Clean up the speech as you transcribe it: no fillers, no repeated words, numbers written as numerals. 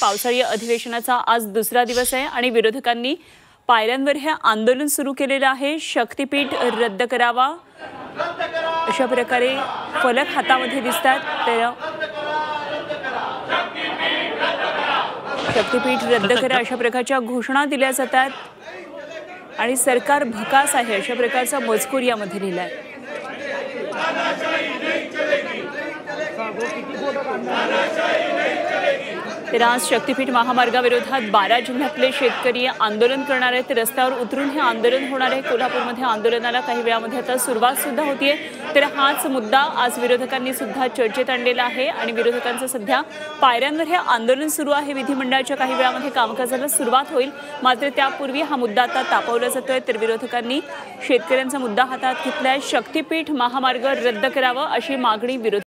पावसाळी अधिवेशनाचा आज दुसरा दिवस आहे आणि विरोधकांनी पायऱ्यांवर हे आंदोलन सुरू केलेलं आहे। शक्तीपीठ रद्द करावा अशा प्रकारे फलक हातामध्ये दिसतात। तर शक्तीपीठ रद्द करा अशा प्रकारच्या घोषणा दिल्या जातात आणि सरकार भकास आहे अशा प्रकारचा मजकूर यामध्ये लिहिला आहे। तर आज शक्तीपीठ महामार्गाविरोधात 12 जिल्ह्यातले शेतकरी आंदोलन करणार आहेत। रस्त्यावर उतरून हे आंदोलन होणार आहे। कोल्हापूरमध्ये आंदोलनाला काही वेळामध्ये आता सुरुवात सुद्धा होतीये। तर हाच मुद्दा आज विरोधकांनी सुद्धा चर्चेत आणलेला आहे आणि विरोधकांचं सध्या पायऱ्यांवर हे आंदोलन सुरू आहे। विधिमंडळाच्या काही वेळामध्ये कामकाजाला सुरुवात होईल, मात्र त्यापूर्वी हा मुद्दा आता तापवला जातोय। तर विरोधकांनी शेतकऱ्यांचा मुद्दा हातात घेतलाय। शक्तीपीठ महामार्ग रद्द करावा अशी मागणी विरोध